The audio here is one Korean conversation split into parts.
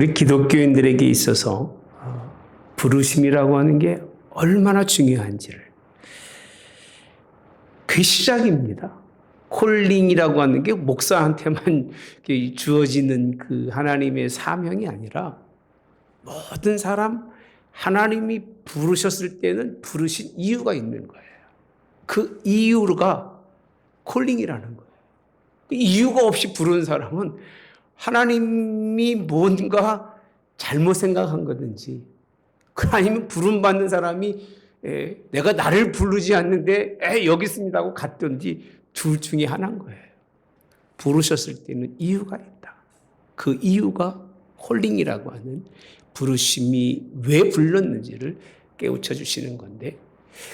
우리 기독교인들에게 있어서 부르심이라고 하는 게 얼마나 중요한지를, 그 시작입니다. 콜링이라고 하는 게 목사한테만 주어지는 그 하나님의 사명이 아니라 모든 사람 하나님이 부르셨을 때는 부르신 이유가 있는 거예요. 그 이유가 콜링이라는 거예요. 이유가 없이 부르는 사람은 하나님이 뭔가 잘못 생각한 거든지, 아니면 부름받는 사람이 내가 나를 부르지 않는데 여기 있습니다 하고 갔든지, 둘 중에 하나인 거예요. 부르셨을 때는 이유가 있다. 그 이유가 콜링이라고 하는, 부르심이 왜 불렀는지를 깨우쳐 주시는 건데,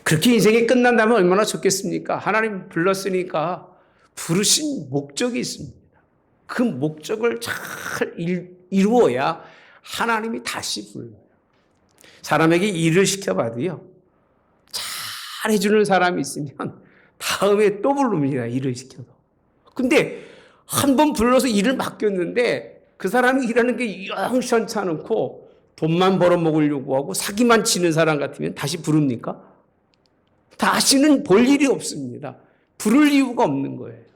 그렇게 인생이 끝난다면 얼마나 좋겠습니까? 하나님 불렀으니까 부르신 목적이 있습니다. 그 목적을 잘 이루어야 하나님이 다시 불러요. 사람에게 일을 시켜봐도요, 잘 해주는 사람이 있으면 다음에 또 부릅니다. 일을 시켜도. 근데 한 번 불러서 일을 맡겼는데 그 사람이 일하는 게 영 시원치 않고 돈만 벌어먹으려고 하고 사기만 치는 사람 같으면 다시 부릅니까? 다시는 볼 일이 없습니다. 부를 이유가 없는 거예요.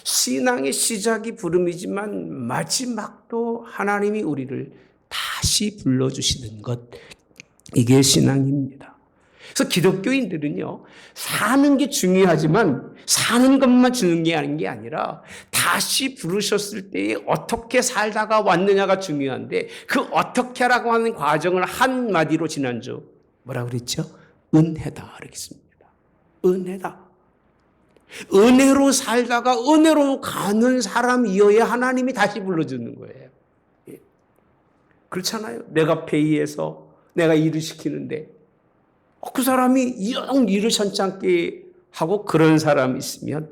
신앙의 시작이 부름이지만 마지막도 하나님이 우리를 다시 불러주시는 것, 이게 신앙입니다. 그래서 기독교인들은요, 사는 게 중요하지만 사는 것만 주는 게 아니라 다시 부르셨을 때에 어떻게 살다가 왔느냐가 중요한데, 그 어떻게라고 하는 과정을 한마디로 지난주 뭐라고 그랬죠? 은혜다 그랬습니다. 은혜다. 은혜로 살다가 은혜로 가는 사람이어야 하나님이 다시 불러주는 거예요. 그렇잖아요. 내가 회의해서 내가 일을 시키는데 그 사람이 영 일을 천찮게 하고 그런 사람이 있으면,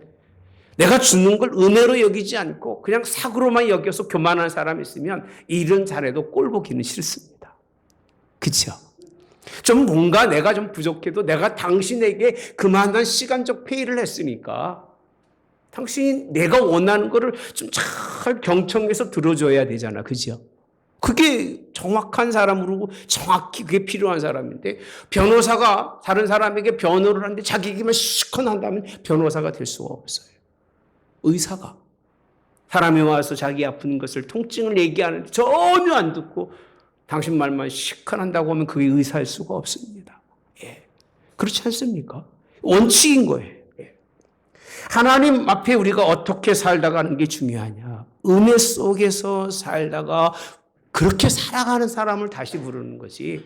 내가 주는 걸 은혜로 여기지 않고 그냥 사고로만 여겨서 교만한 사람이 있으면 일은 잘해도 꼴 보기는 싫습니다. 그렇죠? 좀 뭔가 내가 좀 부족해도 내가 당신에게 그만한 시간적 페이를 했으니까 당신이 내가 원하는 거를 좀 잘 경청해서 들어줘야 되잖아. 그죠? 그게 정확한 사람으로 정확히 그게 필요한 사람인데, 변호사가 다른 사람에게 변호를 하는데 자기에게만 시컷 한다면 변호사가 될 수가 없어요. 의사가 사람이 와서 자기 아픈 것을, 통증을 얘기하는데 전혀 안 듣고 당신 말만 시컷 한다고 하면 그게 의사일 수가 없습니다. 예. 그렇지 않습니까? 원칙인 거예요. 예. 하나님 앞에 우리가 어떻게 살다가 하는 게 중요하냐. 은혜 속에서 살다가 그렇게 살아가는 사람을 다시 부르는 것이,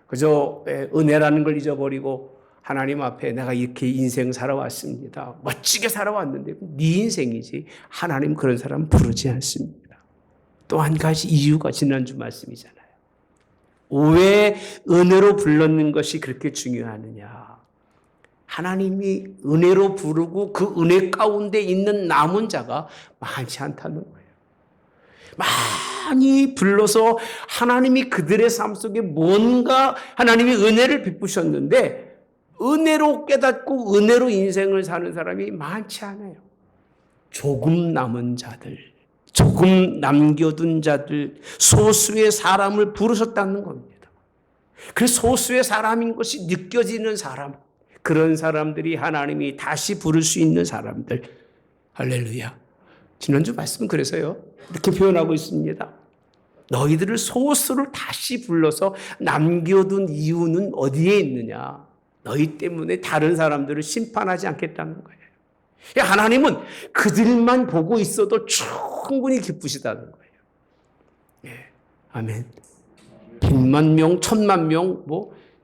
그저 은혜라는 걸 잊어버리고 하나님 앞에 내가 이렇게 인생 살아왔습니다, 멋지게 살아왔는데 네 인생이지, 하나님 그런 사람 부르지 않습니다. 또 한 가지 이유가 지난주 말씀이잖아요. 왜 은혜로 불렀는 것이 그렇게 중요하느냐. 하나님이 은혜로 부르고 그 은혜 가운데 있는 남은 자가 많지 않다는 거예요. 많이 불러서 하나님이 그들의 삶 속에 뭔가 하나님이 은혜를 베푸셨는데 은혜로 깨닫고 은혜로 인생을 사는 사람이 많지 않아요. 조금 남은 자들, 조금 남겨둔 자들, 소수의 사람을 부르셨다는 겁니다. 그 소수의 사람인 것이 느껴지는 사람, 그런 사람들이 하나님이 다시 부를 수 있는 사람들. 할렐루야. 지난주 말씀은 그래서요, 이렇게 표현하고 있습니다. 너희들을 소수를 다시 불러서 남겨둔 이유는 어디에 있느냐. 너희 때문에 다른 사람들을 심판하지 않겠다는 거예요. 하나님은 그들만 보고 있어도 충분히 기쁘시다는 거예요. 예. 아멘. 100만 명, 1000만 명,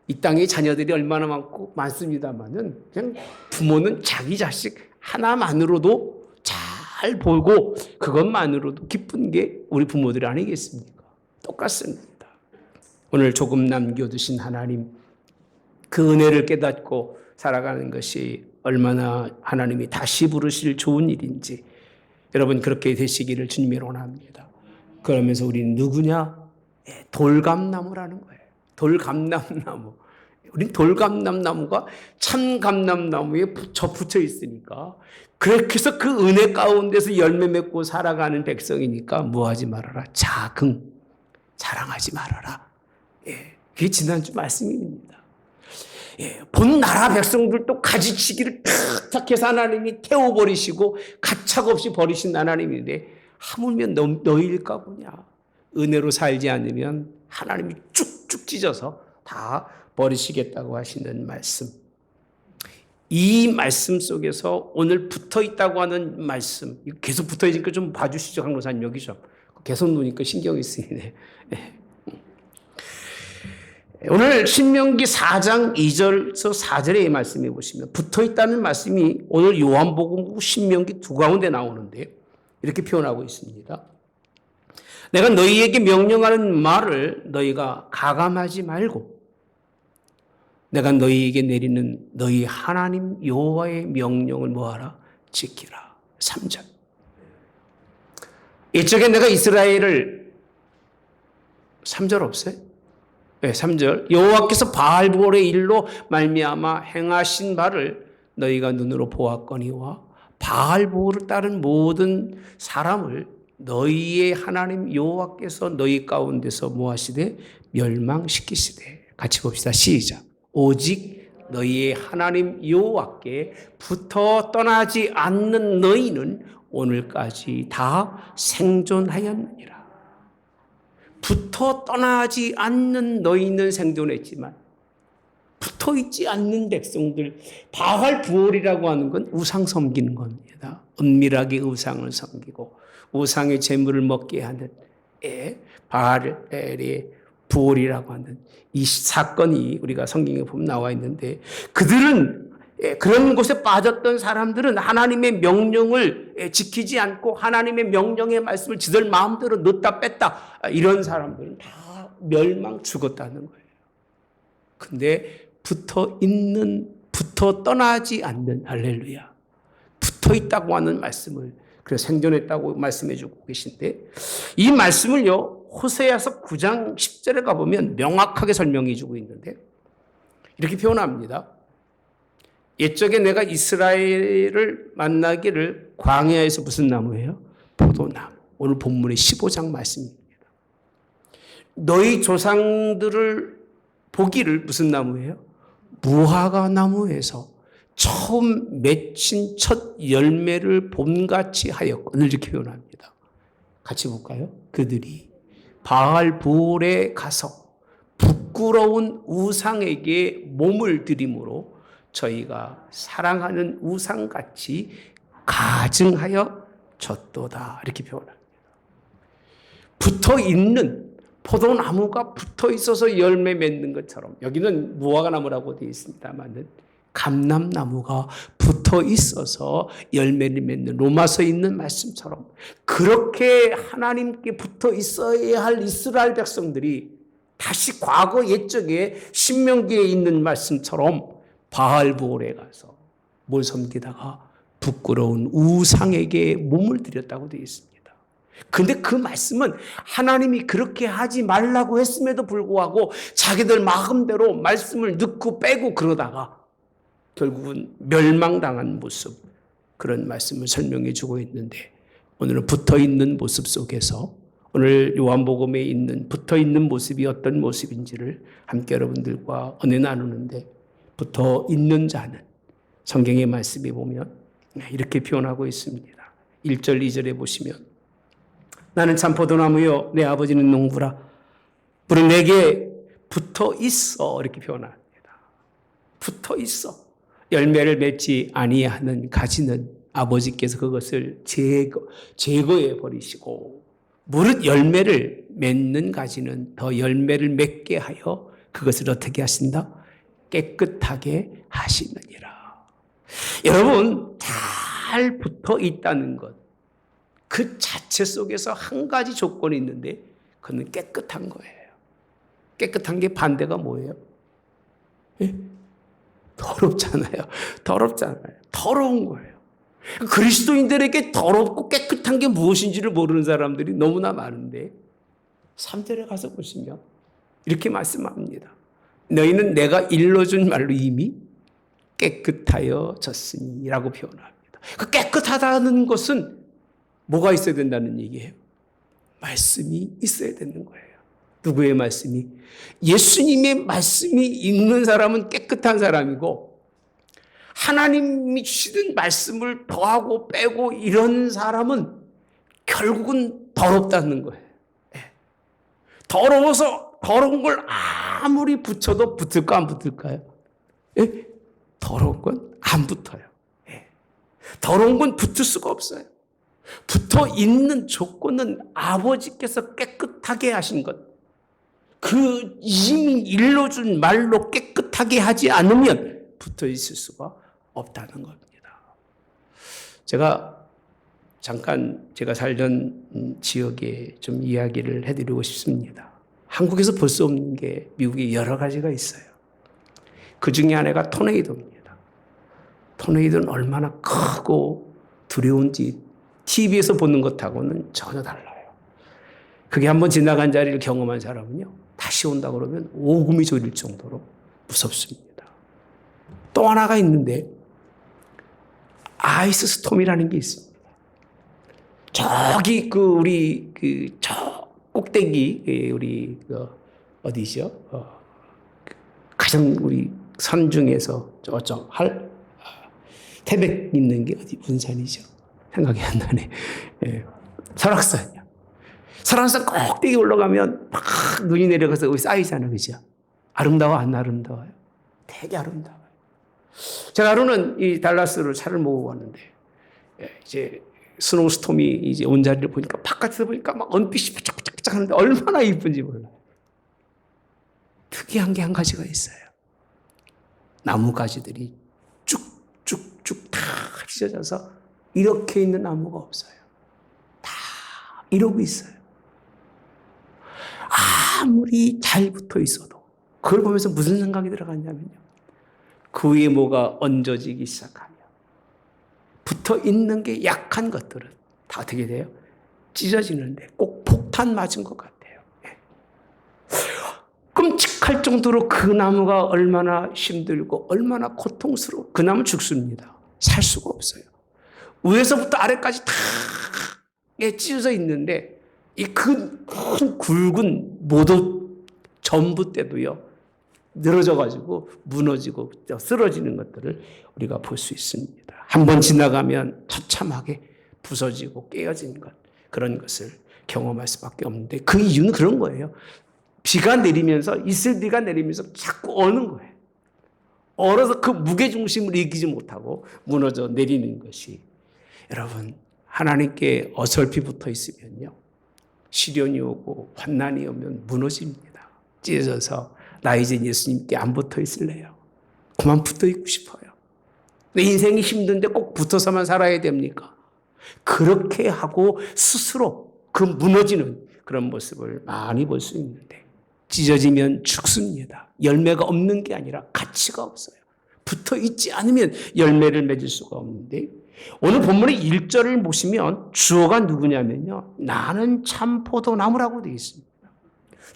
이 땅에 자녀들이 얼마나 많습니다만은, 그냥 부모는 자기 자식 하나만으로도 잘 보고 그것만으로도 기쁜 게 우리 부모들이 아니겠습니까? 똑같습니다. 오늘 조금 남겨두신 하나님, 그 은혜를 깨닫고 살아가는 것이 얼마나 하나님이 다시 부르실 좋은 일인지, 여러분 그렇게 되시기를 주님이 원합니다. 그러면서 우리는 누구냐? 돌감나무라는 거예요. 돌감남나무. 우린 돌감남나무가 참감남나무에 붙여 있으니까, 그렇게 해서 그 은혜 가운데서 열매 맺고 살아가는 백성이니까 뭐하지 말아라. 자긍. 자랑하지 말아라. 그게 지난주 말씀입니다. 본 나라 백성들도 가지치기를 탁탁 해서 하나님이 태워버리시고 가차없이 버리신 하나님인데 하물며 너희일까 보냐. 은혜로 살지 않으면 하나님이 쭉쭉 찢어서 다 버리시겠다고 하시는 말씀. 이 말씀 속에서 오늘 붙어있다고 하는 말씀, 계속 붙어있으니까 좀 봐주시죠. 강로사님 여기 좀. 계속 놓으니까 신경이 쓰이네. 오늘 신명기 4장 2절에서 4절의 말씀해 보시면 붙어있다는 말씀이 오늘 요한복음 신명기 두 가운데 나오는데 이렇게 표현하고 있습니다. 내가 너희에게 명령하는 말을 너희가 가감하지 말고 내가 너희에게 내리는 너희 하나님 여호와의 명령을 뭐하라? 지키라. 3절. 이쪽에 내가 이스라엘을 3절 없어요? 네, 3절. 여호와께서 바알볼의 일로 말미암아 행하신 바를 너희가 눈으로 보았거니와 바알볼을 따른 모든 사람을 너희의 하나님 여호와께서 너희 가운데서 뭐하시되 멸망시키시되. 같이 봅시다. 시작. 오직 너희의 하나님 여호와께 붙어 떠나지 않는 너희는 오늘까지 다 생존하였느니라. 붙어 떠나지 않는 너희는 생존했지만 붙어 있지 않는 백성들, 바알 부올이라고 하는 건 우상 섬기는 겁니다. 은밀하게 우상을 섬기고 우상의 재물을 먹게 하는 바알의 부올이라고 하는 이 사건이 우리가 성경에 보면 나와 있는데 그들은 그런 곳에 빠졌던 사람들은 하나님의 명령을 지키지 않고 하나님의 명령의 말씀을 지들 마음대로 넣다 뺐다 이런 사람들은 다 멸망 죽었다는 거예요. 근데 붙어 떠나지 않는 할렐루야. 붙어 있다고 하는 말씀을 그래서 생존했다고 말씀해 주고 계신데 이 말씀을요. 호세아서 9장 10절에 가보면 명확하게 설명해 주고 있는데 이렇게 표현합니다. 옛적에 내가 이스라엘을 만나기를 광야에서 무슨 나무예요? 포도나무. 오늘 본문의 15장 말씀입니다. 너희 조상들을 보기를 무슨 나무예요? 무화과 나무에서 처음 맺힌 첫 열매를 봄같이 하였거늘 이렇게 표현합니다. 같이 볼까요? 그들이 바알볼에 가서 부끄러운 우상에게 몸을 들임으로 저희가 사랑하는 우상같이 가증하여 졌도다. 이렇게 표현합니다. 붙어있는 포도나무가 붙어있어서 열매 맺는 것처럼 여기는 무화과나무라고 되어 있습니다만 감람나무가 붙어있어서 열매를 맺는 로마서에 있는 말씀처럼 그렇게 하나님께 붙어있어야 할 이스라엘 백성들이 다시 과거 옛적에 신명기에 있는 말씀처럼 바알볼에 가서 뭘 섬기다가 부끄러운 우상에게 몸을 들였다고 되어 있습니다. 근데 그 말씀은 하나님이 그렇게 하지 말라고 했음에도 불구하고 자기들 마음대로 말씀을 넣고 빼고 그러다가 결국은 멸망당한 모습 그런 말씀을 설명해 주고 있는데 오늘은 붙어있는 모습 속에서 오늘 요한복음에 있는 붙어있는 모습이 어떤 모습인지를 함께 여러분들과 은혜 나누는데 붙어있는 자는 성경의 말씀에 보면 이렇게 표현하고 있습니다. 1절 2절에 보시면 나는 참 포도나무요 내 아버지는 농부라 물은 내게 붙어있어 이렇게 표현합니다. 붙어있어. 열매를 맺지 아니하는 가지는 아버지께서 그것을 제거해 버리시고 무릇 열매를 맺는 가지는 더 열매를 맺게 하여 그것을 어떻게 하신다? 깨끗하게 하시느니라. 여러분 잘 붙어 있다는 것 그 자체 속에서 한 가지 조건이 있는데 그건 깨끗한 거예요. 깨끗한 게 반대가 뭐예요? 예? 더럽잖아요. 더러운 거예요. 그리스도인들에게 더럽고 깨끗한 게 무엇인지를 모르는 사람들이 너무나 많은데 3절에 가서 보시면 이렇게 말씀합니다. 너희는 내가 일러준 말로 이미 깨끗하여졌으니 라고 표현합니다. 그 깨끗하다는 것은 뭐가 있어야 된다는 얘기예요? 말씀이 있어야 되는 거예요. 누구의 말씀이? 예수님의 말씀이 있는 사람은 깨끗한 사람이고 하나님이 주시는 말씀을 더하고 빼고 이런 사람은 결국은 더럽다는 거예요. 더러워서 더러운 걸 아무리 붙여도 붙을까 안 붙을까요? 예? 더러운 건 안 붙어요. 예. 더러운 건 붙을 수가 없어요. 붙어 있는 조건은 아버지께서 깨끗하게 하신 것. 그 이미 일러준 말로 깨끗하게 하지 않으면 붙어 있을 수가 없다는 겁니다. 제가 잠깐 제가 살던 지역에 좀 이야기를 해드리고 싶습니다. 한국에서 볼 수 없는 게 미국에 여러 가지가 있어요. 그 중에 하나가 토네이도입니다. 토네이도는 얼마나 크고 두려운지 TV에서 보는 것하고는 전혀 달라요. 그게 한번 지나간 자리를 경험한 사람은요, 다시 온다 그러면 오금이 저릴 정도로 무섭습니다. 또 하나가 있는데 아이스 스톰이라는 게 있습니다. 저기 우리 저 꼭대기 우리 어디죠? 가장 우리 산 중에서 저쪽 태백 있는 게 어디 무슨 산이죠? 생각이 안 나네. 예. 설악산이요. 설악산 꼭대기 올라가면 막 눈이 내려가서 여기 쌓이잖아요, 그죠? 아름다워 안 아름다워요? 되게 아름다워요. 제가 하루는 이 달라스를 차를 모으고 왔는데 이제 스노우스톰이 이제 온 자리를 보니까 바깥에서 보니까 막 은빛이 반짝반짝 하는데 얼마나 이쁜지 몰라요. 특이한 게 한 가지가 있어요. 나무가지들이 쭉쭉쭉 다 찢어져서 이렇게 있는 나무가 없어요. 다 이러고 있어요. 아무리 잘 붙어 있어도 그걸 보면서 무슨 생각이 들어갔냐면요. 그 위에 뭐가 얹어지기 시작하면 붙어 있는 게 약한 것들은 다 어떻게 돼요? 찢어지는데 꼭 폭탄 맞은 것 같아요. 예. 끔찍할 정도로 그 나무가 얼마나 힘들고 얼마나 고통스러워. 그 나무 죽습니다. 살 수가 없어요. 위에서부터 아래까지 다 찢어져 있는데 이 큰 굵은 모두 전봇대도요 늘어져 가지고 무너지고 쓰러지는 것들을 우리가 볼 수 있습니다. 한번 지나가면 처참하게 부서지고 깨어진 것, 그런 것을 경험할 수밖에 없는데 그 이유는 그런 거예요. 비가 내리면서 이슬비가 내리면서 자꾸 어는 거예요. 얼어서 그 무게중심을 이기지 못하고 무너져 내리는 것이, 여러분 하나님께 어설피 붙어 있으면요 시련이 오고 환난이 오면 무너집니다. 찢어져서 나 이제 예수님께 안 붙어 있을래요? 그만 붙어 있고 싶어요. 내 인생이 힘든데 꼭 붙어서만 살아야 됩니까? 그렇게 하고 스스로 그 무너지는 그런 모습을 많이 볼 수 있는데, 찢어지면 죽습니다. 열매가 없는 게 아니라 가치가 없어요. 붙어 있지 않으면 열매를 맺을 수가 없는데, 오늘 본문의 1절을 보시면 주어가 누구냐면요, 나는 참 포도나무라고 되어 있습니다.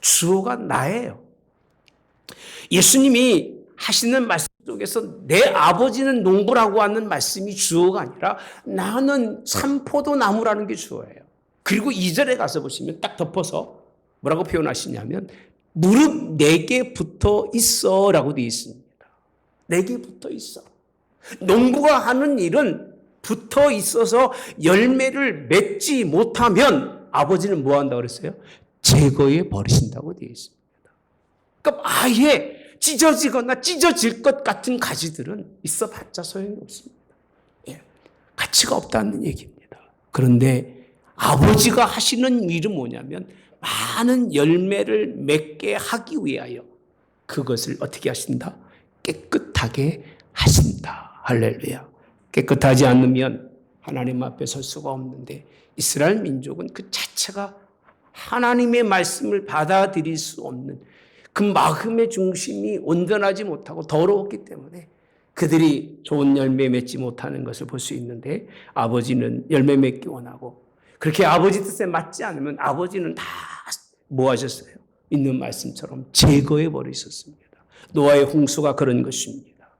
주어가 나예요. 예수님이 하시는 말씀 속에서 내 아버지는 농부라고 하는 말씀이 주어가 아니라 나는 참 포도나무라는 게 주어예요. 그리고 2절에 가서 보시면 딱 덮어서 뭐라고 표현하시냐면 무릎 4개 붙어 있어 라고 되어 있습니다. 4개 붙어 있어. 농부가 하는 일은 붙어 있어서 열매를 맺지 못하면 아버지는 뭐 한다고 그랬어요? 제거해 버리신다고 되어 있습니다. 그러니까 아예 찢어지거나 찢어질 것 같은 가지들은 있어봤자 소용이 없습니다. 예, 가치가 없다는 얘기입니다. 그런데 아버지가 하시는 일은 뭐냐면 많은 열매를 맺게 하기 위하여 그것을 어떻게 하신다? 깨끗하게 하신다. 할렐루야. 깨끗하지 않으면 하나님 앞에 설 수가 없는데, 이스라엘 민족은 그 자체가 하나님의 말씀을 받아들일 수 없는 그 마음의 중심이 온전하지 못하고 더러웠기 때문에 그들이 좋은 열매 맺지 못하는 것을 볼 수 있는데, 아버지는 열매 맺기 원하고 그렇게 아버지 뜻에 맞지 않으면 아버지는 다 뭐 하셨어요? 있는 말씀처럼 제거해 버리셨습니다. 노아의 홍수가 그런 것입니다.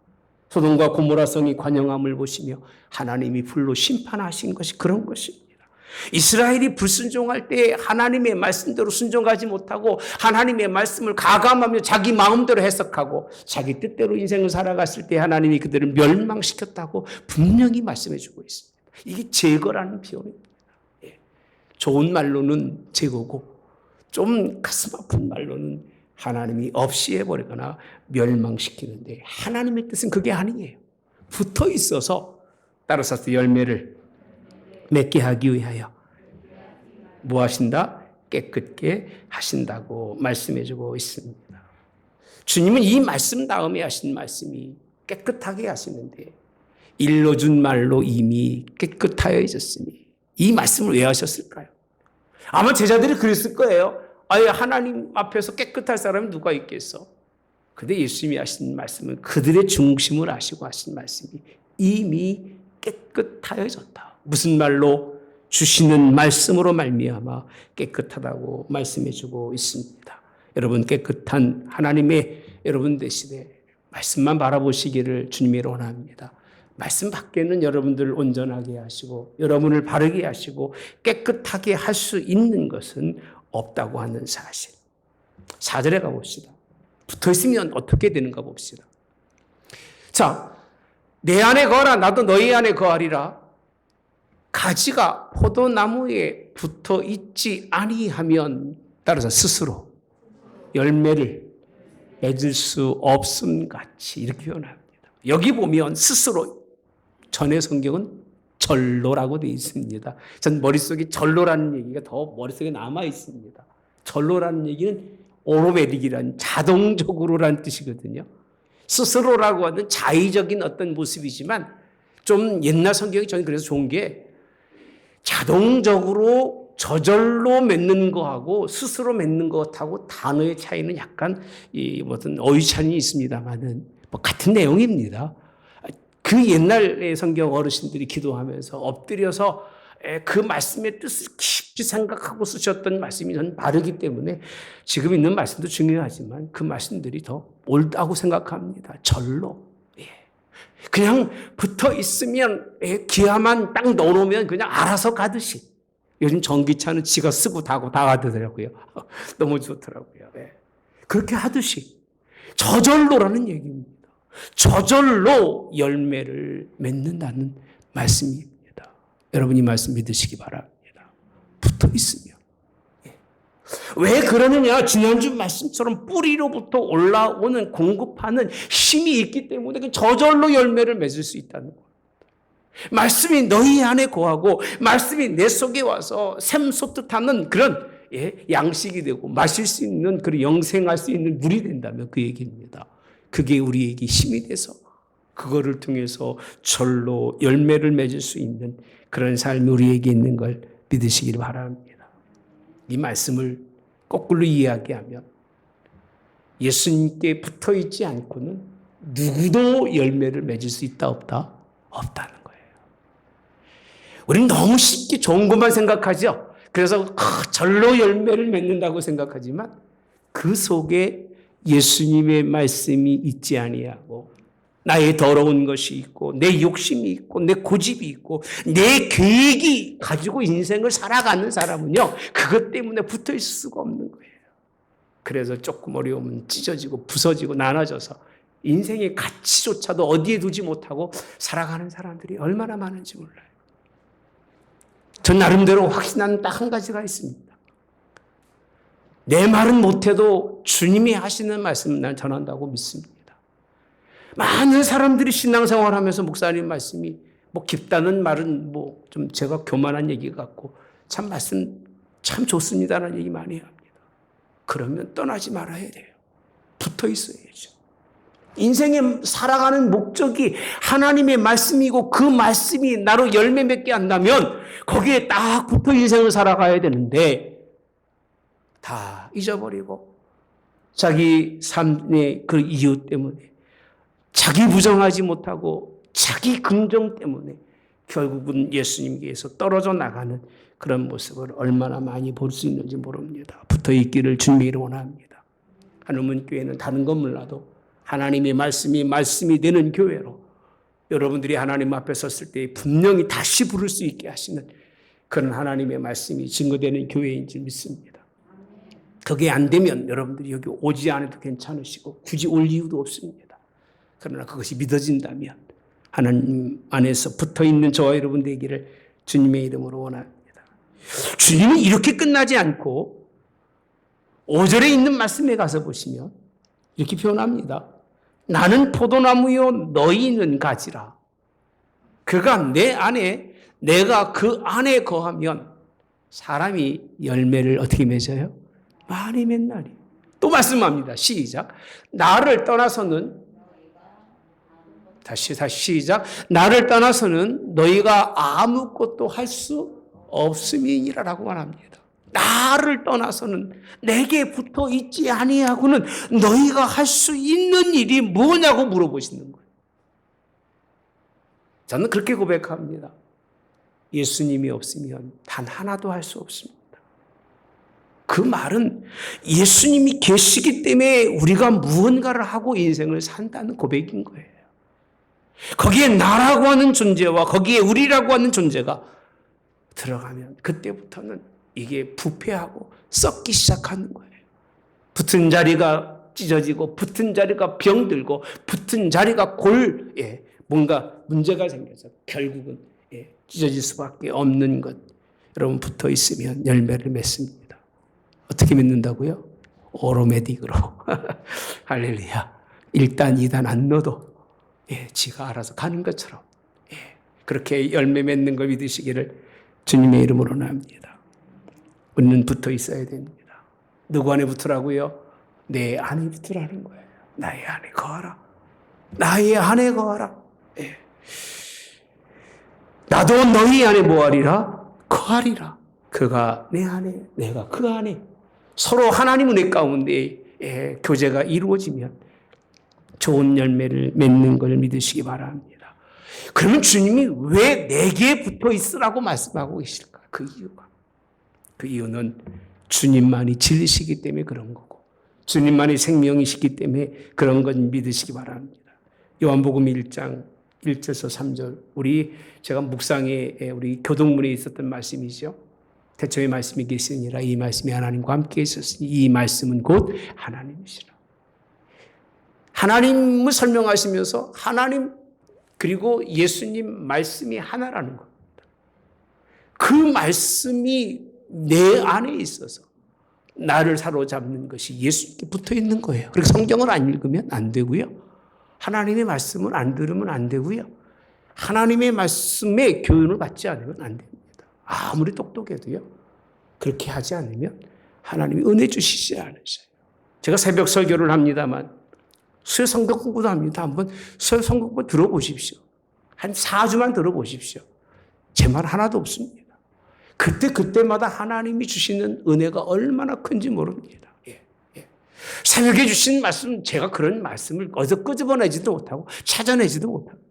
소돔과 고모라 성이 관영함을 보시며 하나님이 불로 심판하신 것이 그런 것입니다. 이스라엘이 불순종할 때 하나님의 말씀대로 순종하지 못하고 하나님의 말씀을 가감하며 자기 마음대로 해석하고 자기 뜻대로 인생을 살아갔을 때 하나님이 그들을 멸망시켰다고 분명히 말씀해 주고 있습니다. 이게 제거라는 표현입니다. 좋은 말로는 제거고 좀 가슴 아픈 말로는 하나님이 없이 해버리거나 멸망시키는데 하나님의 뜻은 그게 아니에요. 붙어 있어서 따라서 열매를 맺게 하기 위하여 뭐 하신다? 깨끗게 하신다고 말씀해주고 있습니다. 주님은 이 말씀 다음에 하신 말씀이 깨끗하게 하시는데 일러준 말로 이미 깨끗하여졌으니 이 말씀을 왜 하셨을까요? 아마 제자들이 그랬을 거예요. 아예 하나님 앞에서 깨끗할 사람이 누가 있겠어? 근데 예수님이 하신 말씀은 그들의 중심을 아시고 하신 말씀이 이미 깨끗하여졌다. 무슨 말로? 주시는 말씀으로 말미암아 깨끗하다고 말씀해주고 있습니다. 여러분 깨끗한 하나님의 여러분 대신에 말씀만 바라보시기를 주님이 원합니다. 말씀 밖에는 여러분들을 온전하게 하시고 여러분을 바르게 하시고 깨끗하게 할 수 있는 것은 없다고 하는 사실. 4절에 가봅시다. 붙어있으면 어떻게 되는가 봅시다. 자, 내 안에 거하라 나도 너희 안에 거하리라. 가지가 포도나무에 붙어 있지 아니하면 따라서 스스로 열매를 맺을 수 없음 같이 이렇게 표현합니다. 여기 보면 스스로 전의 성경은 절로라고 되어 있습니다. 전 머릿속에 절로라는 얘기가 더 머릿속에 남아 있습니다. 절로라는 얘기는 오토매틱이라는 자동적으로라는 뜻이거든요. 스스로라고 하는 자의적인 어떤 모습이지만 좀 옛날 성경이 저는 그래서 좋은 게 자동적으로 저절로 맺는 거하고 스스로 맺는 것하고 단어의 차이는 약간 무슨 어휘차이는 있습니다만은 뭐 같은 내용입니다. 그 옛날의 성경 어르신들이 기도하면서 엎드려서 그 말씀의 뜻을 깊이 생각하고 쓰셨던 말씀이 저는 바르기 때문에 지금 있는 말씀도 중요하지만 그 말씀들이 더 옳다고 생각합니다. 절로. 그냥 붙어 있으면 기아만 딱 넣어놓으면 그냥 알아서 가듯이. 요즘 전기차는 지가 쓰고 다 가더라고요. 너무 좋더라고요. 그렇게 하듯이 저절로라는 얘기입니다. 저절로 열매를 맺는다는 말씀입니다. 여러분 이 말씀 믿으시기 바랍니다. 붙어 있으면. 왜 그러느냐? 지난주 말씀처럼 뿌리로부터 올라오는 공급하는 힘이 있기 때문에 저절로 열매를 맺을 수 있다는 거예요. 말씀이 너희 안에 거하고 말씀이 내 속에 와서 샘솟듯하는 그런 양식이 되고 마실 수 있는 그런 영생할 수 있는 물이 된다면 그 얘기입니다. 그게 우리에게 힘이 돼서 그거를 통해서 절로 열매를 맺을 수 있는 그런 삶이 우리에게 있는 걸 믿으시기를 바랍니다. 이 말씀을 거꾸로 이야기하면 예수님께 붙어있지 않고는 누구도 열매를 맺을 수 있다 없다? 없다는 거예요. 우리는 너무 쉽게 좋은 것만 생각하죠. 그래서 절로 열매를 맺는다고 생각하지만 그 속에 예수님의 말씀이 있지 아니하고 나의 더러운 것이 있고 내 욕심이 있고 내 고집이 있고 내 계획이 가지고 인생을 살아가는 사람은요 그것 때문에 붙어있을 수가 없는 거예요. 그래서 조금 어려우면 찢어지고 부서지고 나눠져서 인생의 가치조차도 어디에 두지 못하고 살아가는 사람들이 얼마나 많은지 몰라요. 전 나름대로 확신하는 딱 한 가지가 있습니다. 내 말은 못해도 주님이 하시는 말씀은 난 전한다고 믿습니다. 많은 사람들이 신앙생활 하면서 목사님 말씀이 뭐 깊다는 말은 뭐 좀 제가 교만한 얘기 같고 참 말씀 참 좋습니다라는 얘기 많이 합니다. 그러면 떠나지 말아야 돼요. 붙어 있어야죠. 인생에 살아가는 목적이 하나님의 말씀이고 그 말씀이 나로 열매 맺게 한다면 거기에 딱 붙어 인생을 살아가야 되는데 다 잊어버리고 자기 삶의 그 이유 때문에 자기 부정하지 못하고 자기 긍정 때문에 결국은 예수님께서 떨어져 나가는 그런 모습을 얼마나 많이 볼 수 있는지 모릅니다. 붙어있기를 주님이 원합니다. 하늘문 교회는 다른 건 몰라도 하나님의 말씀이 되는 교회로 여러분들이 하나님 앞에 섰을 때 분명히 다시 부를 수 있게 하시는 그런 하나님의 말씀이 증거되는 교회인 줄 믿습니다. 그게 안 되면 여러분들이 여기 오지 않아도 괜찮으시고 굳이 올 이유도 없습니다. 그러나 그것이 믿어진다면 하나님 안에서 붙어있는 저와 여러분 되기를 주님의 이름으로 원합니다. 주님이 이렇게 끝나지 않고 5절에 있는 말씀에 가서 보시면 이렇게 표현합니다. 나는 포도나무요 너희는 가지라. 그가 내 안에 내가 그 안에 거하면 사람이 열매를 어떻게 맺어요? 많이 맺나니. 또 말씀합니다. 시작. 나를 떠나서는 다시 시작. 나를 떠나서는 너희가 아무것도 할 수 없음이니라라고 말합니다. 나를 떠나서는 내게 붙어 있지 아니하고는 너희가 할 수 있는 일이 뭐냐고 물어보시는 거예요. 저는 그렇게 고백합니다. 예수님이 없으면 단 하나도 할 수 없습니다. 그 말은 예수님이 계시기 때문에 우리가 무언가를 하고 인생을 산다는 고백인 거예요. 거기에 나라고 하는 존재와 거기에 우리라고 하는 존재가 들어가면 그때부터는 이게 부패하고 썩기 시작하는 거예요. 붙은 자리가 찢어지고 붙은 자리가 병들고 붙은 자리가 뭔가 문제가 생겨서 결국은 찢어질 수밖에 없는 것. 여러분 붙어 있으면 열매를 맺습니다. 어떻게 맺는다고요? 오로메딕으로. 할렐루야. 1단, 2단 안 넣어도 지가 알아서 가는 것처럼 그렇게 열매 맺는 걸 믿으시기를 주님의 이름으로 나옵니다. 우리는 붙어 있어야 됩니다. 누구 안에 붙으라고요? 내 안에 붙으라는 거예요. 나의 안에 거하라. 나의 안에 거하라. 나도 너희 안에 뭐하리라? 거하리라. 그가 내 안에, 내가 그 안에. 서로 하나님 은혜 가운데 교제가 이루어지면 좋은 열매를 맺는 걸 믿으시기 바랍니다. 그러면 주님이 왜 내게 붙어 있으라고 말씀하고 계실까? 그 이유는 주님만이 진리시기 때문에 그런 거고 주님만이 생명이시기 때문에 그런 건 믿으시기 바랍니다. 요한복음 1장 1절에서 3절 제가 묵상에 우리 교동문에 있었던 말씀이죠. 태초에 말씀이 계시니라 이 말씀이 하나님과 함께 있었으니 이 말씀은 곧 하나님이시라. 하나님을 설명하시면서 하나님 그리고 예수님 말씀이 하나라는 겁니다. 그 말씀이 내 안에 있어서 나를 사로잡는 것이 예수님께 붙어 있는 거예요. 그리고 성경을 안 읽으면 안 되고요. 하나님의 말씀을 안 들으면 안 되고요. 하나님의 말씀에 교훈을 받지 않으면 안 됩니다. 아무리 똑똑해도요. 그렇게 하지 않으면 하나님이 은혜 주시지 않으셔요. 제가 새벽 설교를 합니다만 수요 성경 공부도 합니다. 한번 수요 성경 공부 들어보십시오. 한 4주만 들어보십시오. 제 말 하나도 없습니다. 그때마다 하나님이 주시는 은혜가 얼마나 큰지 모릅니다. 새벽에 주신 말씀, 제가 그런 말씀을 어디서 끄집어내지도 못하고 찾아내지도 못합니다.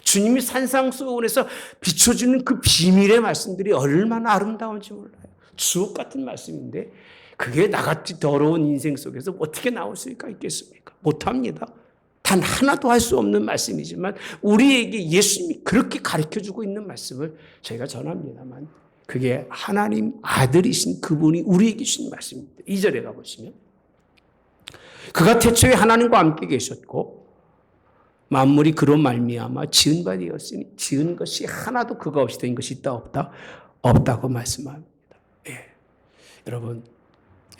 주님이 산상수훈에서 비춰주는 그 비밀의 말씀들이 얼마나 아름다운지 몰라요. 주옥 같은 말씀인데 그게 나같이 더러운 인생 속에서 어떻게 나올 수가 있겠습니까? 못합니다. 단 하나도 할 수 없는 말씀이지만 우리에게 예수님이 그렇게 가르쳐주고 있는 말씀을 저희가 전합니다만 그게 하나님 아들이신 그분이 우리에게 주신 말씀입니다. 2절에 가보시면 그가 태초에 하나님과 함께 계셨고 만물이 그로 말미암아 지은 바 되었으니 지은 것이 하나도 그가 없이 된 것이 있다 없다? 없다고 말씀합니다. 여러분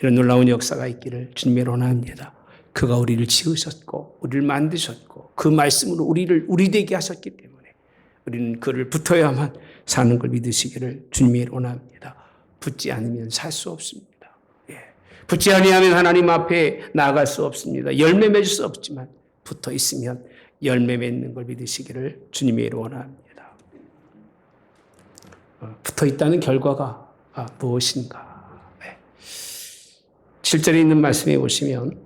이런 놀라운 역사가 있기를 주님의 원합니다. 그가 우리를 지으셨고 우리를 만드셨고 그 말씀으로 우리를 우리 되게 하셨기 때문에 우리는 그를 붙어야만 사는 걸 믿으시기를 주님의 원합니다. 붙지 않으면 살 수 없습니다. 붙지 아니하면 하나님 앞에 나아갈 수 없습니다. 열매 맺을 수 없지만 붙어 있으면 열매 맺는 걸 믿으시기를 주님의 원합니다. 붙어 있다는 결과가 무엇인가? 7절에 있는 말씀에 보시면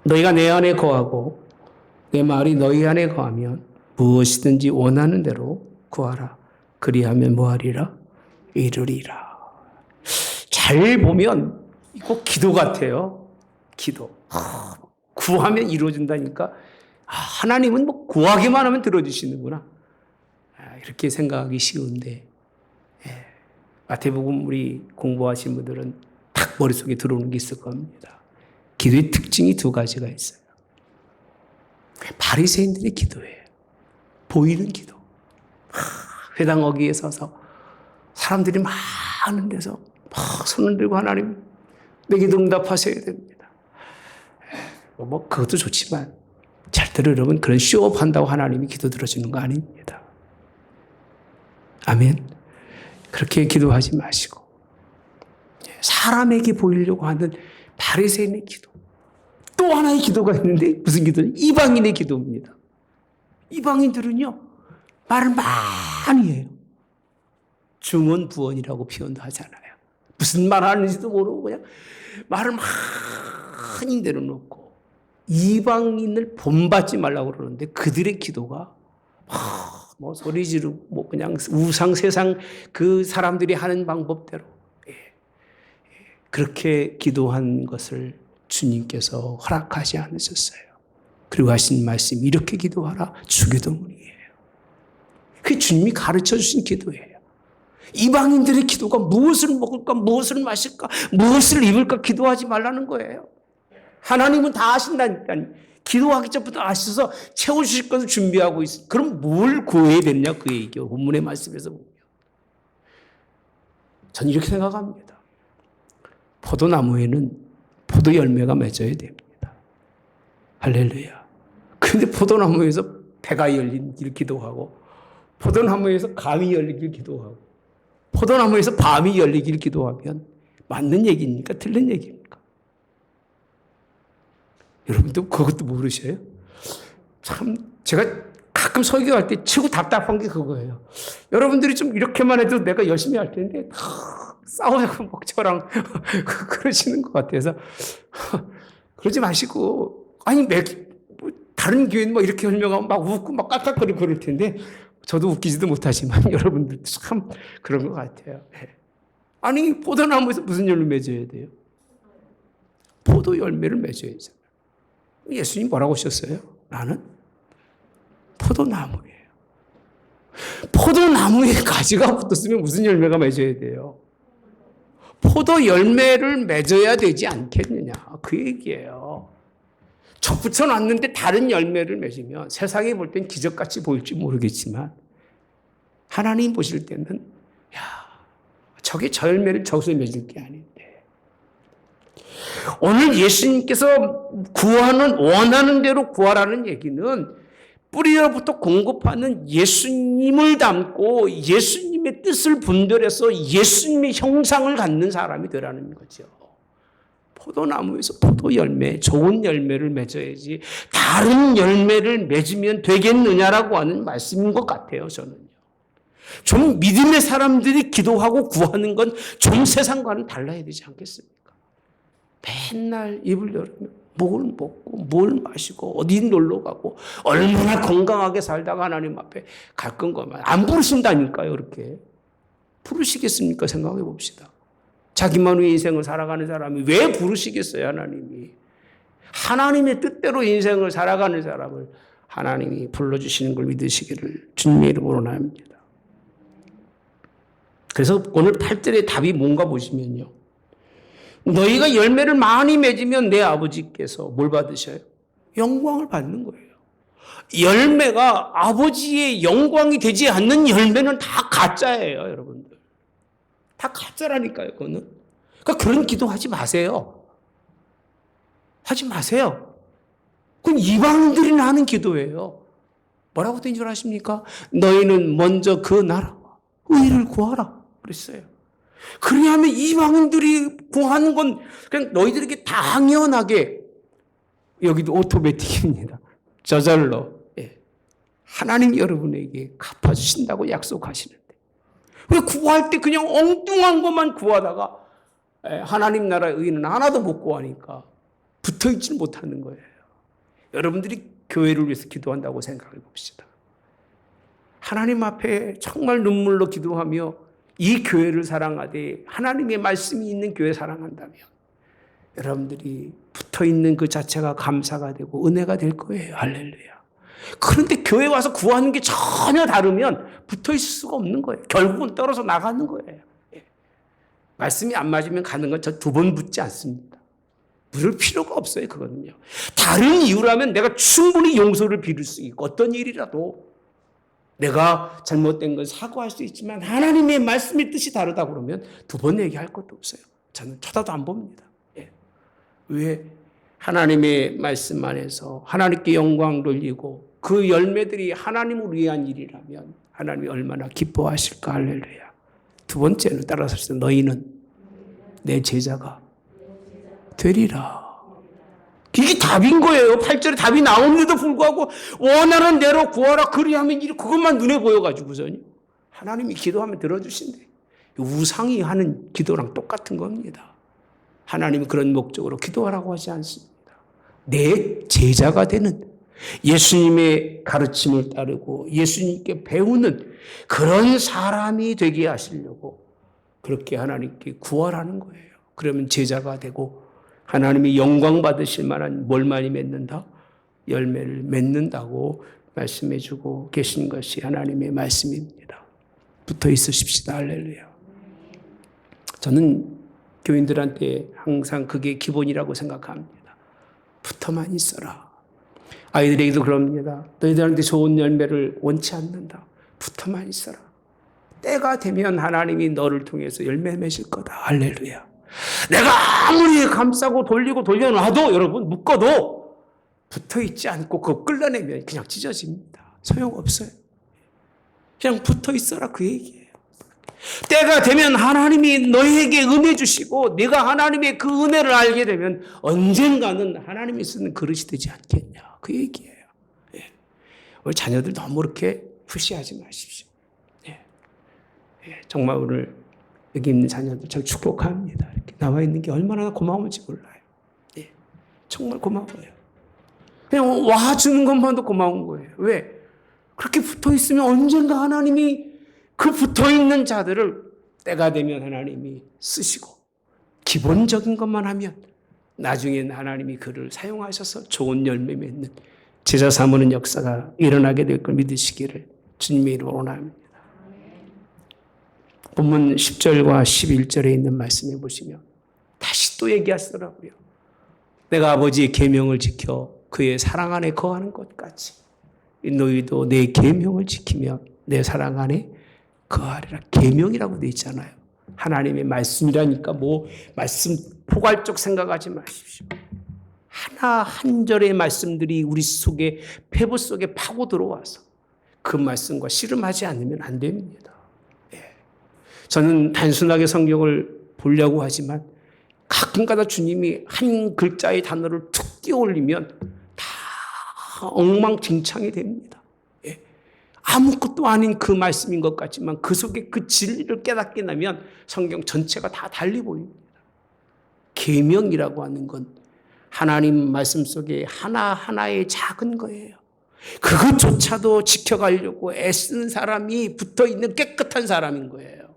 너희가 내 안에 거하고 내 말이 너희 안에 거하면 무엇이든지 원하는 대로 구하라. 그리하면 뭐하리라? 이루리라. 잘 보면 이거 기도 같아요. 기도. 구하면 이루어진다니까. 하나님은 뭐 구하기만 하면 들어주시는구나. 이렇게 생각하기 쉬운데 마태복음 우리 공부하신 분들은 딱 머릿속에 들어오는 게 있을 겁니다. 기도의 특징이 두 가지가 있어요. 바리새인들의 기도예요. 보이는 기도. 회당 어귀에 서서 사람들이 많은 데서 막 손을 들고 하나님 내게 응답하셔야 됩니다. 뭐 그것도 좋지만 절대로 여러분 그런 쇼업 한다고 하나님이 기도 들어주는 거 아닙니다. 아멘. 그렇게 기도하지 마시고 사람에게 보이려고 하는 바리새인의 기도. 또 하나의 기도가 있는데 무슨 기도냐? 이방인의 기도입니다. 이방인들은요 말을 많이 해요. 중언부언이라고 표현도 하잖아요. 무슨 말 하는지도 모르고 그냥 말을 많이 내려놓고 이방인을 본받지 말라고 그러는데 그들의 기도가 뭐 소리 지르고 뭐 그냥 우상 세상 그 사람들이 하는 방법대로 그렇게 기도한 것을 주님께서 허락하지 않으셨어요. 그리고 하신 말씀이 이렇게 기도하라 주기도문이에요. 그게 주님이 가르쳐 주신 기도예요. 이방인들의 기도가 무엇을 먹을까 무엇을 마실까 무엇을 입을까 기도하지 말라는 거예요. 하나님은 다 아신다니까요. 기도하기 전부터 아셔서 채워주실 것을 준비하고 있어요. 그럼 뭘 구해야 되느냐 그 얘기요. 본문의 말씀에서 보면. 저는 이렇게 생각합니다. 포도나무에는 포도 열매가 맺어야 됩니다. 할렐루야. 그런데 포도나무에서 배가 열리길 기도하고 포도나무에서 감이 열리길 기도하고 포도나무에서 밤이 열리길 기도하면 맞는 얘기입니까? 틀린 얘기입니까? 여러분도 그것도 모르셔요? 참 제가 가끔 설교할 때 최고 답답한 게 그거예요. 여러분들이 좀 이렇게만 해도 내가 열심히 할 텐데 싸우자고 막 저랑 그러시는 것 같아서 그러지 마시고 아니 다른 교회는 막 이렇게 설명하면 막 웃고 막 깍깍거리고 그럴 텐데 저도 웃기지도 못하지만 여러분들도 참 그런 것 같아요. 아니 포도나무에서 무슨 열매 맺어야 돼요? 포도 열매를 맺어야죠. 예수님 뭐라고 하셨어요? 나는 포도나무예요. 포도나무에 가지가 붙었으면 무슨 열매가 맺어야 돼요? 포도 열매를 맺어야 되지 않겠느냐 그 얘기예요. 저 붙여놨는데 다른 열매를 맺으면 세상에 볼 땐 기적같이 보일지 모르겠지만 하나님 보실 때는 야 저게 저 열매를 저기서 맺을 게 아닌데 오늘 예수님께서 구하는 원하는 대로 구하라는 얘기는 뿌리로부터 공급하는 예수님을 담고 예수님의 뜻을 분별해서 예수님의 형상을 갖는 사람이 되라는 거죠. 포도나무에서 포도 열매, 좋은 열매를 맺어야지 다른 열매를 맺으면 되겠느냐라고 하는 말씀인 것 같아요. 저는요. 좀 믿음의 사람들이 기도하고 구하는 건 좀 세상과는 달라야 되지 않겠습니까? 맨날 입을 열으면 뭘 먹고 뭘 마시고 어디 놀러 가고 얼마나 건강하게 살다가 하나님 앞에 갈 건가만 안 부르신다니까요. 그렇게 부르시겠습니까? 생각해 봅시다. 자기만 위해 인생을 살아가는 사람이 왜 부르시겠어요? 하나님이 하나님의 뜻대로 인생을 살아가는 사람을 하나님이 불러주시는 걸 믿으시기를 주님의 이름으로 나옵니다. 그래서 오늘 8절의 답이 뭔가 보시면요. 너희가 열매를 많이 맺으면 내 아버지께서 뭘 받으셔요? 영광을 받는 거예요. 열매가 아버지의 영광이 되지 않는 열매는 다 가짜예요, 여러분들. 다 가짜라니까요, 그거는. 그러니까 그런 기도 하지 마세요. 하지 마세요. 그건 이방인들이 하는 기도예요. 뭐라고 된 줄 아십니까? 너희는 먼저 그 나라와 의를 구하라. 그랬어요. 그리하면 이방인들이 구하는 건 그냥 너희들에게 당연하게 여기도 오토매틱입니다. 저절로 하나님 여러분에게 갚아주신다고 약속하시는데 왜 구할 때 그냥 엉뚱한 것만 구하다가 하나님 나라의 의는 하나도 못 구하니까 붙어있지 못하는 거예요. 여러분들이 교회를 위해서 기도한다고 생각해 봅시다. 하나님 앞에 정말 눈물로 기도하며 이 교회를 사랑하되 하나님의 말씀이 있는 교회 사랑한다면 여러분들이 붙어있는 그 자체가 감사가 되고 은혜가 될 거예요. 할렐루야. 그런데 교회 와서 구하는 게 전혀 다르면 붙어 있을 수가 없는 거예요. 결국은 떨어져 나가는 거예요. 예. 말씀이 안 맞으면 가는 건 저 두 번 붙지 않습니다. 물을 필요가 없어요, 그거는요. 다른 이유라면 내가 충분히 용서를 빌을 수 있고, 어떤 일이라도 내가 잘못된 건 사과할 수 있지만, 하나님의 말씀의 뜻이 다르다 그러면 두 번 얘기할 것도 없어요. 저는 쳐다도 안 봅니다. 예. 왜? 하나님의 말씀 안에서 하나님께 영광 돌리고 그 열매들이 하나님을 위한 일이라면 하나님이 얼마나 기뻐하실까. 할렐루야. 두 번째는 따라서 너희는 내 제자가 되리라. 이게 답인 거예요. 8절에 답이 나오는데도 불구하고 원하는 대로 구하라 그리하면 그것만 눈에 보여가지고서요. 하나님이 기도하면 들어주신대. 우상이 하는 기도랑 똑같은 겁니다. 하나님이 그런 목적으로 기도하라고 하지 않습니다. 내 제자가 되는, 예수님의 가르침을 따르고 예수님께 배우는 그런 사람이 되게 하시려고 그렇게 하나님께 구하라는 거예요. 그러면 제자가 되고 하나님이 영광 받으실 만한 뭘 많이 맺는다? 열매를 맺는다고 말씀해 주고 계신 것이 하나님의 말씀입니다. 붙어 있으십시다. 할렐루야. 저는 교인들한테 항상 그게 기본이라고 생각합니다. 붙어만 있어라. 아이들에게도 그럽니다. 너희들한테 좋은 열매를 원치 않는다. 붙어만 있어라. 때가 되면 하나님이 너를 통해서 열매 맺을 거다. 할렐루야. 내가 아무리 감싸고 돌리고 돌려놔도, 여러분, 묶어도 붙어있지 않고 그거 끌어내면 그냥 찢어집니다. 소용없어요. 그냥 붙어있어라, 그 얘기예요. 때가 되면 하나님이 너에게 은혜 주시고 네가 하나님의 그 은혜를 알게 되면 언젠가는 하나님이 쓰는 그릇이 되지 않겠냐, 그 얘기예요. 예. 우리 자녀들 너무 이렇게 푸시하지 마십시오. 예. 예. 정말 오늘 여기 있는 자녀들 참 축복합니다. 이렇게 나와 있는 게 얼마나 고마운지 몰라요. 예. 정말 고마워요. 그냥 와주는 것만도 고마운 거예요. 왜? 그렇게 붙어 있으면 언젠가 하나님이 그 붙어있는 자들을 때가 되면 하나님이 쓰시고, 기본적인 것만 하면 나중엔 하나님이 그를 사용하셔서 좋은 열매 맺는 제자 삼는 역사가 일어나게 될 걸 믿으시기를 주님의 이름으로 원합니다. 본문 10절과 11절에 있는 말씀에 보시면 다시 또 얘기하시더라고요. 내가 아버지의 계명을 지켜 그의 사랑 안에 거하는 것 같이 너희도 내 계명을 지키며 내 사랑 안에 거하리라. 계명이라고 돼 있잖아요. 하나님의 말씀이라니까 뭐 말씀 포괄적 생각하지 마십시오. 하나 한 절의 말씀들이 우리 속에, 폐부 속에 파고 들어와서 그 말씀과 씨름하지 않으면 안 됩니다. 예. 저는 단순하게 성경을 보려고 하지만 가끔가다 주님이 한 글자의 단어를 툭 끼워 올리면 다 엉망진창이 됩니다. 아무것도 아닌 그 말씀인 것 같지만 그 속에 그 진리를 깨닫게 되면 성경 전체가 다 달리 보입니다. 계명이라고 하는 건 하나님 말씀 속에 하나하나의 작은 거예요. 그것조차도 지켜가려고 애쓰는 사람이 붙어있는 깨끗한 사람인 거예요.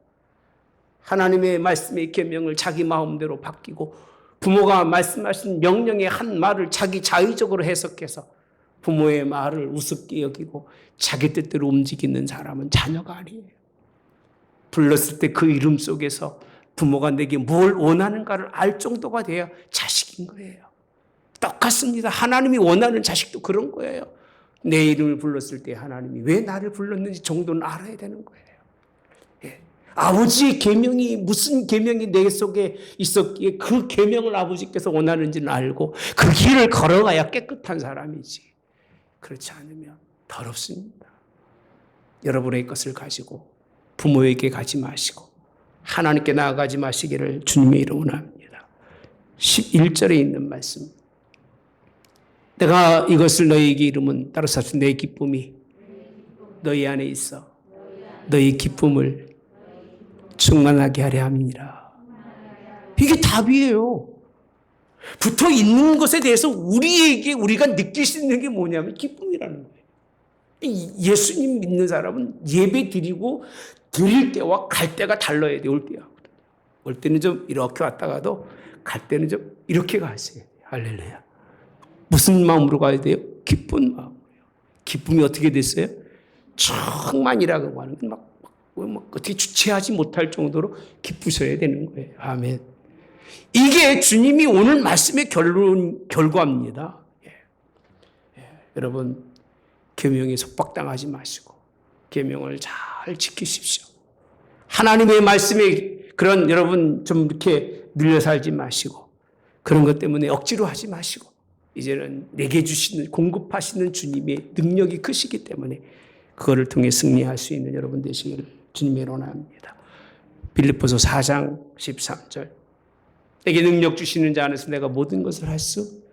하나님의 말씀의 계명을 자기 마음대로 바뀌고 부모가 말씀하신 명령의 한 말을 자기 자의적으로 해석해서 부모의 말을 우습게 여기고 자기 뜻대로 움직이는 사람은 자녀가 아니에요. 불렀을 때 그 이름 속에서 부모가 내게 뭘 원하는가를 알 정도가 돼야 자식인 거예요. 똑같습니다. 하나님이 원하는 자식도 그런 거예요. 내 이름을 불렀을 때 하나님이 왜 나를 불렀는지 정도는 알아야 되는 거예요. 예. 아버지의 계명이 무슨 계명이 내 속에 있었기에 그 계명을 아버지께서 원하는지는 알고 그 길을 걸어가야 깨끗한 사람이지. 그렇지 않으면 더럽습니다. 여러분의 것을 가지고 부모에게 가지 마시고 하나님께 나아가지 마시기를 주님의 이름으로 원합니다. 11절에 있는 말씀. 내가 이것을 너희에게 이름은 따라서 내 기쁨이 너희 안에 있어 너희 기쁨을 충만하게 하려 함이니라. 이게 답이에요. 붙어 있는 것에 대해서 우리가 느낄 수 있는 게 뭐냐면 기쁨이라는 거예요. 예수님 믿는 사람은 예배 드릴 때와 갈 때가 달라야 돼요. 올 때하고. 올 때는 좀 이렇게 왔다가도 갈 때는 좀 이렇게 가셔야 돼요. 할렐루야. 무슨 마음으로 가야 돼요? 기쁜 마음으로요. 기쁨이 어떻게 됐어요? 충만이라고 하는 건 막 어떻게 주체하지 못할 정도로 기쁘셔야 되는 거예요. 아멘. 이게 주님이 오늘 말씀의 결과입니다. 여러분, 계명에 속박당하지 마시고 계명을 잘 지키십시오. 하나님의 말씀에 그런 여러분 좀 이렇게 늘려 살지 마시고 그런 것 때문에 억지로 하지 마시고 이제는 내게 주시는 공급하시는 주님의 능력이 크시기 때문에 그거를 통해 승리할 수 있는 여러분 되시기를 주님의 원합니다. 빌립보서 4장 13절 내게 능력 주시는 자 안에서 내가 모든 것을 할 수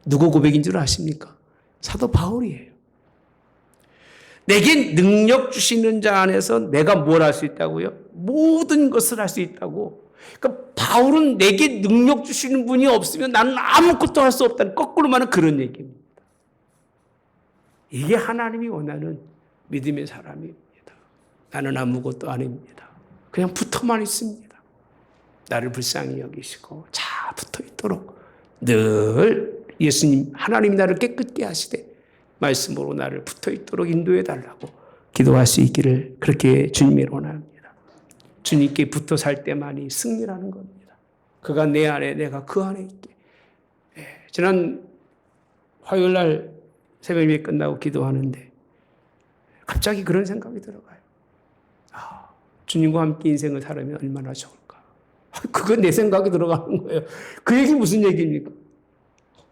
누구 고백인 줄 아십니까? 사도 바울이에요. 내게 능력 주시는 자 안에서 내가 뭘 할 수 있다고요? 모든 것을 할 수 있다고. 그러니까 바울은 내게 능력 주시는 분이 없으면 나는 아무것도 할 수 없다는 거꾸로 말하는 그런 얘기입니다. 이게 하나님이 원하는 믿음의 사람입니다. 나는 아무것도 아닙니다. 그냥 붙어만 있습니다. 나를 불쌍히 여기시고 잘 붙어 있도록 늘 예수님 하나님이 나를 깨끗게 하시되 말씀으로 나를 붙어 있도록 인도해 달라고 기도할 수 있기를 그렇게 주님이 원합니다. 주님께 붙어 살 때만이 승리라는 겁니다. 그가 내 안에 내가 그 안에 있게. 지난 화요일 날 새벽 예배 끝나고 기도하는데 갑자기 그런 생각이 들어가요. 주님과 함께 인생을 살면 얼마나 좋을까. 그건 내 생각이 들어가는 거예요. 그 얘기 무슨 얘기입니까?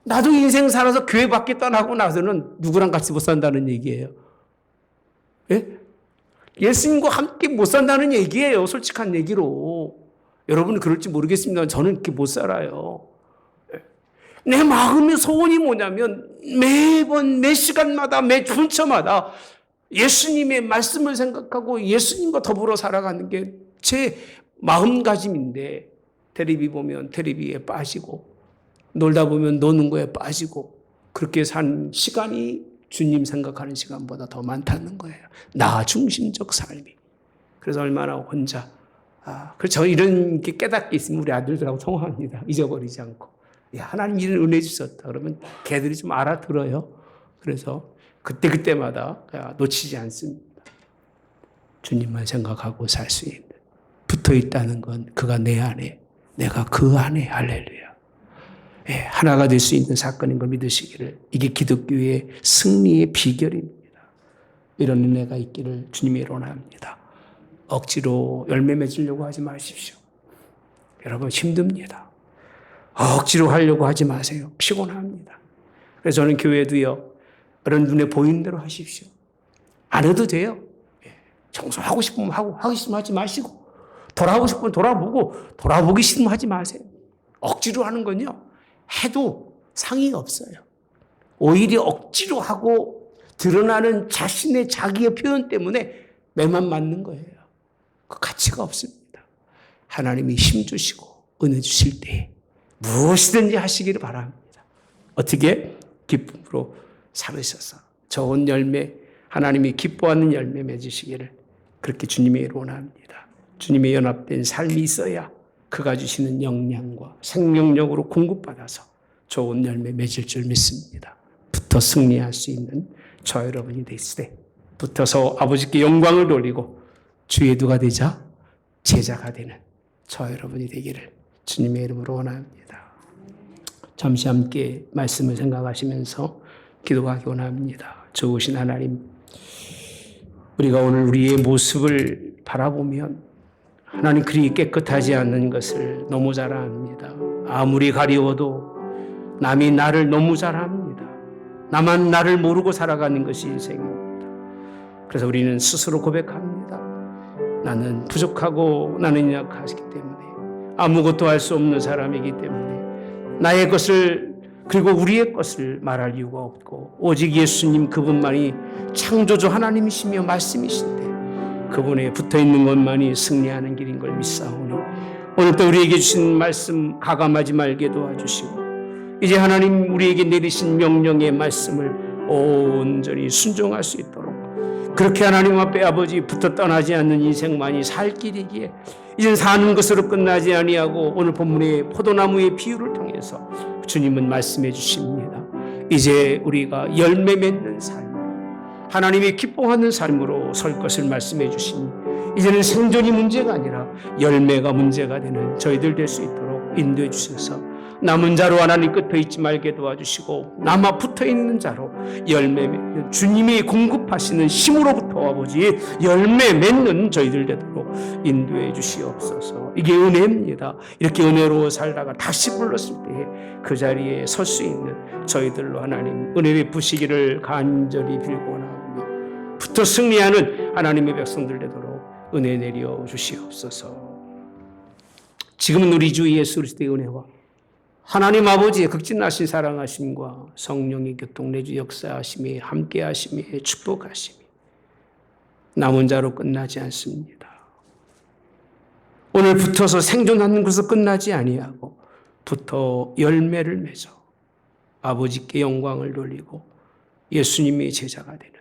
나도 인생 살아서 교회 밖에 떠나고 나서는 누구랑 같이 못 산다는 얘기예요. 예? 예수님과 함께 못 산다는 얘기예요. 솔직한 얘기로. 여러분은 그럴지 모르겠습니다. 저는 이렇게 못 살아요. 내 마음의 소원이 뭐냐면 매번 매 시간마다 매 분초마다 예수님의 말씀을 생각하고 예수님과 더불어 살아가는 게 제 마음가짐인데 텔레비 보면 텔레비에 빠지고 놀다 보면 노는 거에 빠지고 그렇게 산 시간이 주님 생각하는 시간보다 더 많다는 거예요. 나 중심적 삶이. 그래서 얼마나 혼자. 그래서 저 이런 게 깨닫게 있으면 우리 아들들하고 통화합니다. 잊어버리지 않고. 야, 하나님 이런 은혜 주셨다. 그러면 걔들이 좀 알아들어요. 그래서 그때마다 놓치지 않습니다. 주님만 생각하고 살 수 있는. 붙어 있다는 건 그가 내 안에, 내가 그 안에. 할렐루야. 하나가 될 수 있는 사건인 걸 믿으시기를. 이게 기독교의 승리의 비결입니다. 이런 은혜가 있기를 주님이 원합니다. 억지로 열매 맺으려고 하지 마십시오. 여러분 힘듭니다. 억지로 하려고 하지 마세요. 피곤합니다. 그래서 저는 교회도요. 여러분 눈에 보이는 대로 하십시오. 안 해도 돼요. 청소하고 싶으면 하고 하기 싫으면 하지 마시고 돌아보고 싶으면 돌아보고 돌아보기 싫으면 하지 마세요. 억지로 하는 건요. 해도 상의가 없어요. 오히려 억지로 하고 드러나는 자신의 자기의 표현 때문에 매만 맞는 거예요. 그 가치가 없습니다. 하나님이 힘 주시고 은혜 주실 때 무엇이든지 하시기를 바랍니다. 어떻게? 기쁨으로 살으셔서 좋은 열매, 하나님이 기뻐하는 열매 맺으시기를 그렇게 주님의 원합니다. 주님의 연합된 삶이 있어야 그가 주시는 영양과 생명력으로 공급받아서 좋은 열매 맺을 줄 믿습니다. 붙어 승리할 수 있는 저 여러분이 되시되 붙어서 아버지께 영광을 돌리고 주의 누가 되자 제자가 되는 저 여러분이 되기를 주님의 이름으로 원합니다. 잠시 함께 말씀을 생각하시면서 기도하기 원합니다. 좋으신 하나님, 우리가 오늘 우리의 모습을 바라보면 하나님 그리 깨끗하지 않는 것을 너무 잘 압니다. 아무리 가리워도 남이 나를 너무 잘 압니다. 나만 나를 모르고 살아가는 것이 인생입니다. 그래서 우리는 스스로 고백합니다. 나는 부족하고 나는 약하기 때문에 아무것도 할 수 없는 사람이기 때문에 나의 것을 그리고 우리의 것을 말할 이유가 없고 오직 예수님 그분만이 창조주 하나님이시며 말씀이신데 그분에 붙어있는 것만이 승리하는 길인 걸 믿사오니 오늘 또 우리에게 주신 말씀 가감하지 말게 도와주시고 이제 하나님 우리에게 내리신 명령의 말씀을 온전히 순종할 수 있도록 그렇게 하나님 앞에 아버지 붙어 떠나지 않는 인생만이 살 길이기에 이젠 사는 것으로 끝나지 아니하고 오늘 본문의 포도나무의 비유를 통해서 주님은 말씀해 주십니다. 이제 우리가 열매 맺는 삶 하나님이 기뻐하는 삶으로 설 것을 말씀해 주시니 이제는 생존이 문제가 아니라 열매가 문제가 되는 저희들 될 수 있도록 인도해 주셔서 남은 자로 하나님 끝에 있지 말게 도와주시고 남아 붙어있는 자로 열매 맺는 주님이 공급하시는 힘으로부터 아버지 열매 맺는 저희들 되도록 인도해 주시옵소서. 이게 은혜입니다. 이렇게 은혜로 살다가 다시 불렀을 때에 그 자리에 설 수 있는 저희들로 하나님 은혜 베푸시기를 간절히 빌고나오며 붙어 승리하는 하나님의 백성들 되도록 은혜 내려 주시옵소서. 지금은 우리 주 예수 그리스도의 은혜와 하나님 아버지의 극진하신 사랑하심과 성령의 교통 내주 역사하심이 함께하심이 축복하심이 남은 자로 끝나지 않습니다. 오늘 붙어서 생존하는 것으로 끝나지 아니하고 붙어 열매를 맺어 아버지께 영광을 돌리고 예수님의 제자가 되는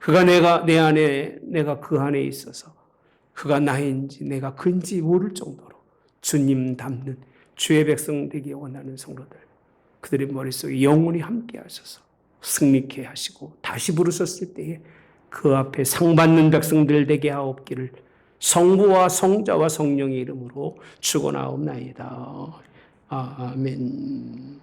그가 내 안에 내가 그 안에 있어서 그가 나인지 내가 그인지 모를 정도로 주님 닮는 주의 백성 되기 원하는 성도들 그들의 머릿속에 영원히 함께 하셔서 승리케 하시고 다시 부르셨을 때에 그 앞에 상 받는 백성들 되게 하옵기를 성부와 성자와 성령의 이름으로 축원하옵나이다. 아멘.